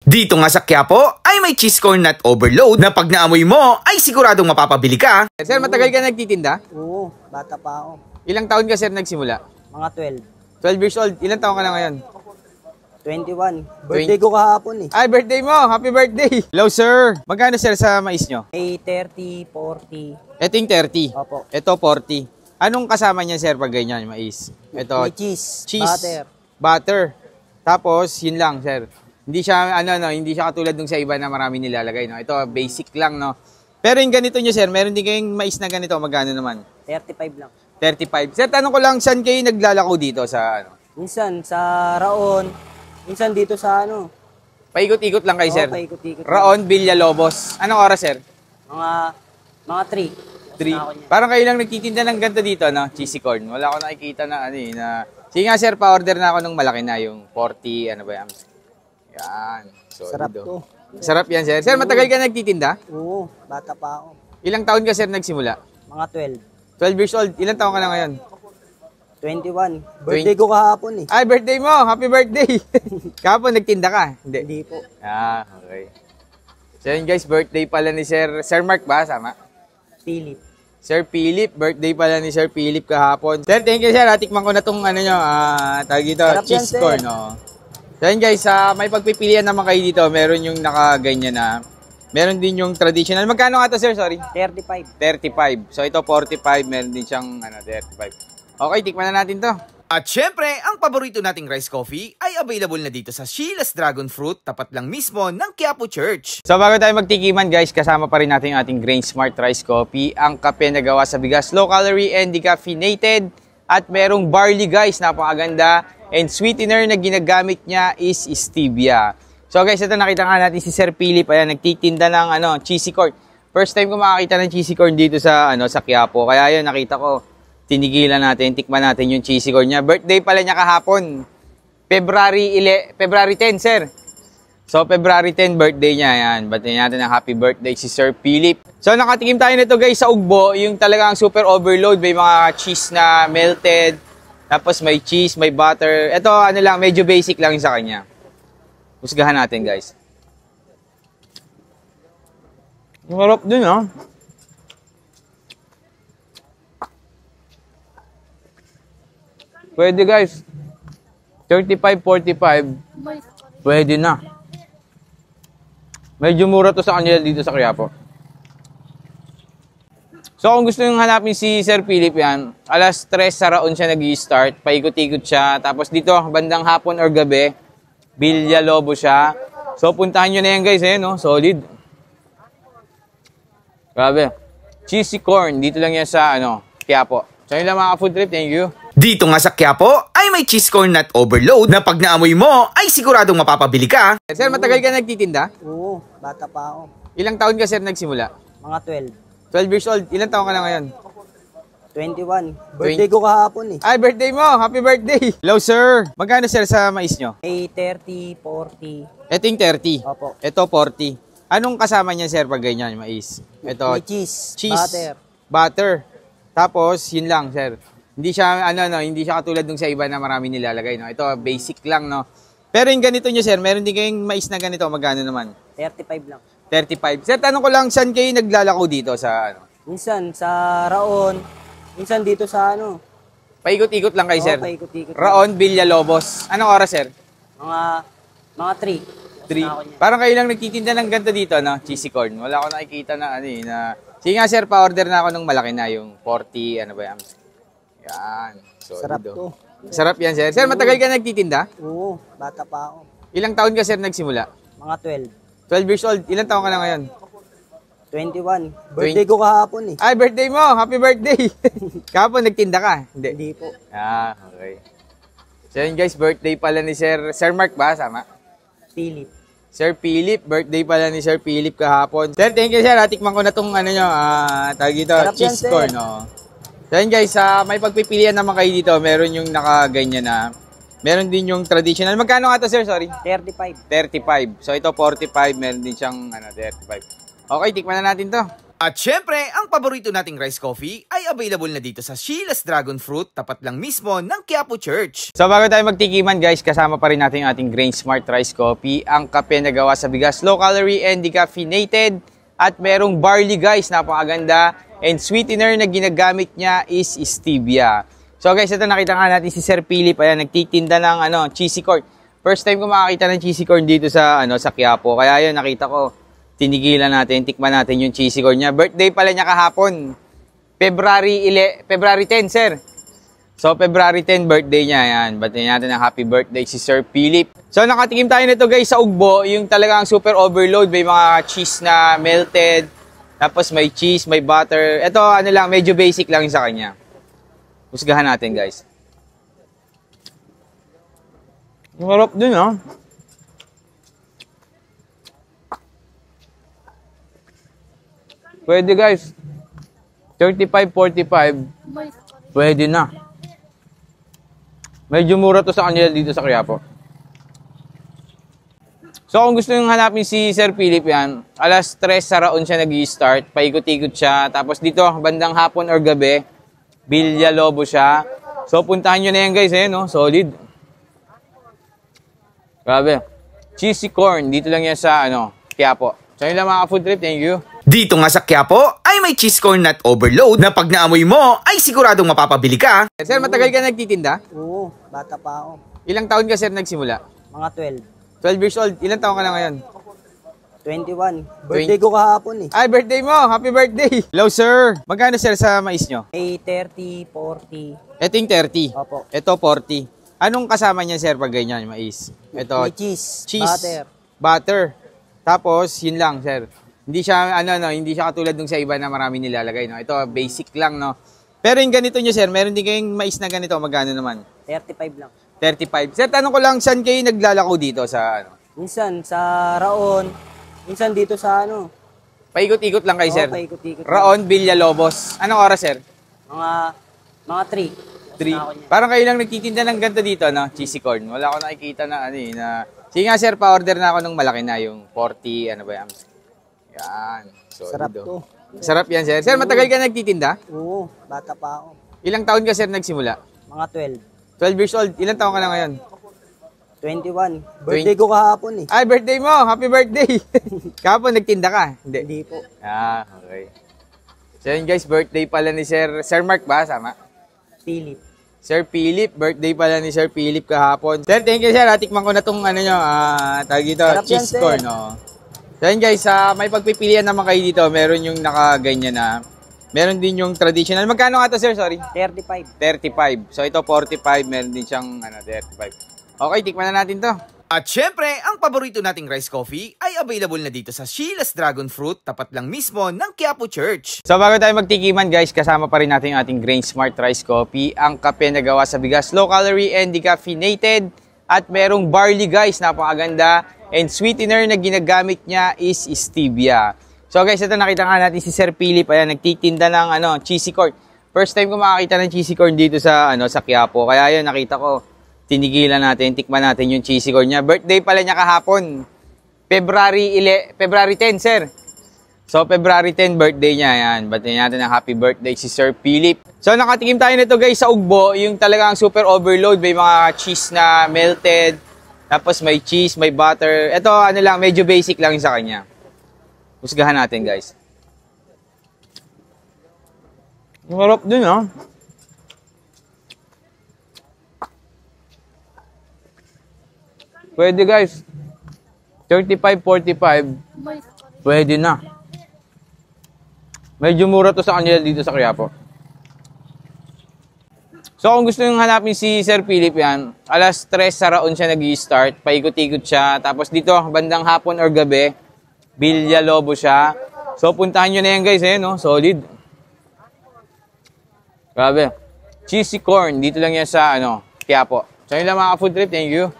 Dito nga sa Quiapo ay may cheese corn nut overload na pag naamoy mo ay siguradong mapapabili ka. Sir, matagal ka nagtitinda? Oo, bata pa ako. Ilang taon ka, sir, nagsimula? Mga 12 years old. Ilang taon ka na ngayon? 12. 21. Birthday ko kahapon eh. Ay, birthday mo! Happy birthday! Hello, sir! Magkano, sir, sa mais nyo? May 30, 40. Ito yung 30. Opo. Ito, 40. Anong kasama niya, sir, pag ganyan, mais? Ito, May cheese, cheese, butter. butter. Tapos, yun lang, sir. Hindi siya, hindi siya katulad nung sa iba na marami nilalagay, no? Ito, basic lang, no? Pero yung ganito nyo, sir, meron din kayong mais na ganito, magkano naman? 35 lang. 35. Sir, tanong ko lang, saan kayo naglalako dito sa, Minsan sa Raon, minsan dito sa Paikot-ikot lang kayo, sir. paikot-ikot. Raon, Villalobos. Anong oras, sir? Mga 3. 3. Parang kayo lang nagtitinda ng ganito dito, no? Cheesy corn. Wala akong nakikita na, na... Sige nga, sir, pa-order na ako ng malaki na, yung 40, ano ba yan? Yan. Solid, Sarap oh. to. Sarap yan, sir. Sir, matagal ka nagtitinda? Oo, bata pa ako. Ilang taon ka, sir, nagsimula? Mga 12 years old. Ilang taon ka na ngayon? 12. 21. Birthday ko kahapon eh. Ay, birthday mo! Happy birthday! Kahapon, nagtinda ka? Hindi. Hindi po. Ah, okay. So yun, guys, birthday pala ni Sir Mark ba? Sama? Philip. Sir Philip, birthday pala ni Sir Philip kahapon. Sir, thank you, sir. Tikman ko na itong nyo, tawag dito, Sarap cheese yan, corn. Oh. So yun, guys, may pagpipilian naman kayo dito. Meron yung nakaganyan na. Meron din yung traditional. Magkano nga to, sir? Sorry. 35. 35. So ito, 45. Meron din siyang 35. Okay, tikman na natin to. At syempre, ang paborito nating rice coffee ay available na dito sa Sheila's Dragon Fruit, tapat lang mismo ng Quiapo Church. So bago tayo magtikiman, guys, kasama pa rin natin yung ating Grain Smart Rice Coffee. Ang kape na gawa sa bigas, low calorie and decaffeinated. At merong barley, guys, napakaganda. And sweetener na ginagamit niya is stevia. So guys, ito nakita nga natin si Sir Philip. Ayan, nagtitinda ng cheesy corn. First time ko makakita ng cheesy corn dito sa sa Quiapo. Kaya yun, nakita ko. Tinigilan natin, tikman natin yung cheesy corn niya. Birthday pala niya kahapon. February 10, sir. So, February 10, birthday niya. Ayan, batiin natin ang happy birthday si Sir Philip. So, nakatikim tayo nito, guys, sa ugbo. Yung talagang super overload. May mga cheese na melted. Tapos may cheese, may butter. Ito, lang, medyo basic lang sa kanya. Husgahan natin, guys. Marap din, ha? Pwede, guys. 35, 45. Pwede na. Medyo mura to sa kanila dito sa Quiapo. So, kung gusto nyo hanapin si Sir Philip yan, alas 3 sa Raon siya nag-i-start. Paikot-ikot siya. Tapos dito, bandang hapon or gabi, Villalobos siya. So, puntahan nyo na yan, guys. No? Solid. Grabe. Cheesy corn. Dito lang yan sa Quiapo. So, yun lang mga food trip. Thank you. Dito nga sa Quiapo ay may cheese corn nut overload na pag naamoy mo ay siguradong mapapabili ka. Sir, matagal ka nagtitinda? Oo, bata pa ako. Ilang taon ka, sir, nagsimula? Mga 12 years old. Ilang taon ka na ngayon? 21. Birthday ko kahapon eh. Ay, birthday mo! Happy birthday! Hello, sir! Magkano, sir, sa mais nyo? May 30, 40. Ito yung 30. Opo. Ito, 40. Anong kasama niya, sir, pag ganyan, mais? Ito, May cheese, cheese, butter. butter. Tapos, yun lang, sir. Hindi siya, hindi siya katulad nung sa iba na marami nilalagay, no? Ito, basic lang, no? Pero yung ganito nyo, sir, meron din kayong mais na ganito, magkano naman? 35 lang. 35. Sir, tanong ko lang, saan kayo naglalako dito sa, Minsan sa Raon, minsan dito sa Paikot-ikot lang kayo, sir. paikot-ikot. Raon, Villalobos. Anong oras, sir? Mga 3. 3. Parang kayo lang nagtitinda ng ganito dito, no? Cheesy corn. Wala akong nakikita na, na... Sige nga, sir, pa-order na ako ng malaki na, yung 40, ano ba yan? Yan. Solid, Sarap oh. to. Sarap yan, sir. Sir, matagal ka nagtitinda? Oo, bata pa ako. Ilang taon ka, sir, nagsimula? Mga 12 years old. Ilang taon ka na ngayon? 21. Birthday ko kahapon eh. Ay, birthday mo! Happy birthday! Kahapon, nagtinda ka? Hindi. Hindi po. Ah, okay. So yun, guys, birthday pala ni Sir Mark ba? Sama? Philip. Sir Philip, birthday pala ni Sir Philip kahapon. Sir, thank you, sir. Tikman ko na itong nyo, tawag dito, Sarap cheese yan, corn. So yun, guys, may pagpipilian naman kayo dito. Meron yung nakaganyan na. Meron din yung traditional. Magkano nga to, sir? Sorry. 35. 35. So ito 45, meron din siyang 35. Okay, tikman na natin to. At syempre, ang paborito nating rice coffee ay available na dito sa Sheila's Dragon Fruit, tapat lang mismo ng Quiapo Church. So bago tayo magtikiman guys, kasama pa rin natin yung ating Grain Smart Rice Coffee. Ang kape na gawa sa bigas, low calorie and decaffeinated. At merong barley guys, napakaganda. And sweetener na ginagamit niya is stevia. So guys, ito nakita nga natin si Sir Philip, ayan, nagtitinda ng cheesy corn. First time ko makakita ng cheesy corn dito sa sa Quiapo. Kaya yun, nakita ko, tinigilan natin, tikman natin yung cheesy corn niya. Birthday pala niya kahapon. February 10, sir. So, February 10, birthday niya. Ayan, batiin natin ang happy birthday si Sir Philip. So, nakatikim tayo nito guys sa ugbo. Yung talagang super overload. May mga cheese na melted. Tapos may cheese, may butter. Ito, medyo basic lang sa kanya. Husgahan natin guys. Marap dun, ha? Pwede guys. 35, 45. Pwede na. Medyo mura to sa kanila dito sa Quiapo. So kung gusto nyo hanapin si Sir Philip yan, alas 3 sa Raon siya nag-i-start. Paikot-ikot siya. Tapos dito, bandang hapon or gabi, Villalobo siya. So puntahan nyo na yan guys, no? Solid. Grabe. Cheesy corn. Dito lang yan sa Quiapo. So yun lang mga food trip. Thank you. Dito nga sa Quiapo ay may cheese corn nut overload na pag naamoy mo ay siguradong mapapabili ka. Sir, matagal ka nagtitinda? Oo, bata pa ako. Ilang taon ka sir nagsimula? Mga 12 years old. Ilang taon ka na ngayon? 12. 21. Birthday ko kahapon eh. Ay, birthday mo! Happy birthday! Hello sir! Magkano sir sa mais nyo? May 30, 40. Ito yung 30. Opo. Ito 40. Anong kasama niya sir pag ganyan, mais? Ito, May cheese, cheese, butter. butter. Tapos, yun lang sir. Hindi siya, hindi siya katulad nung sa iba na marami nilalagay, no? Ito, basic lang, no? Pero yung ganito nyo, sir, meron din kayong mais na ganito, magkano naman? 35 lang. 35. Sir, tanong ko lang, saan kayo naglalako dito sa, Minsan sa Raon, minsan dito sa Paikot-ikot lang kayo, sir. paikot-ikot. Raon, Villalobos. Anong oras, sir? Mga 3. 3. Parang kayo lang nagtitinda ng ganito dito, no? Cheesy corn. Wala ako nakikita na, Sige nga, sir, pa-order na ako ng malaki na, yung 40, ano ba yan? Yan. Solid, Sarap to. Sarap yan, sir. Sir, matagal ka nagtitinda? Oo, bata pa ako. Ilang taon ka, sir, nagsimula? Mga 12 years old. Ilang taon ka na ngayon? 12. 21. Birthday ko kahapon eh. Ay, birthday mo! Happy birthday! Kahapon, nagtinda ka? Hindi. Hindi po. Ah, okay. So yun guys, birthday pala ni Sir Mark ba? Sama? Philip. Sir Philip, birthday pala ni Sir Philip kahapon. Sir, thank you sir. Tikman ko na tong tawag dito, Sarap yan, cheese sir. corn. So yun guys, may pagpipilian naman kayo dito. Meron yung nakaganyan na. Meron din yung traditional. Magkano nga to sir? Sorry. 35. 35. So ito 45, meron din siyang 35. Okay, tikman na natin to. At syempre, ang paborito nating rice coffee ay available na dito sa Sheila's Dragon Fruit, tapat lang mismo ng Quiapo Church. So bago tayo magtikiman guys, kasama pa rin natin yung ating Grain Smart Rice Coffee. Ang kape na gawa sa bigas, low calorie and decaffeinated. At merong barley guys, napakaganda. And sweetener na ginagamit niya is stevia. So guys, ito nakita nga natin si Sir Philip, ayan, nagtitinda ng cheesy corn. First time ko makakita ng cheesy corn dito sa sa Quiapo. Kaya yun, nakita ko, tinigilan natin, tikman natin yung cheesy corn niya. Birthday pala niya kahapon. February 10, sir. So, February 10, birthday niya. Ayan, batiin natin ang happy birthday si Sir Philip. So, nakatikim tayo nito guys sa ugbo. Yung talagang super overload. May mga cheese na melted. Tapos may cheese, may butter. Ito, medyo basic lang sa kanya. Husgahan natin guys. Marap dun, ha? Pwede guys. 35, 45. Pwede na. Medyo mura to sa kanila dito sa Quiapo. So kung gusto nyo hanapin si Sir Philip yan, alas 3 sa Raon siya nag-i-start. Paikot-ikot siya. Tapos dito, bandang hapon or gabi, Villalobo siya. So puntahan nyo na yan guys, no? Solid. Grabe. Cheesy corn. Dito lang yan sa Quiapo. So yun lang mga food trip. Thank you.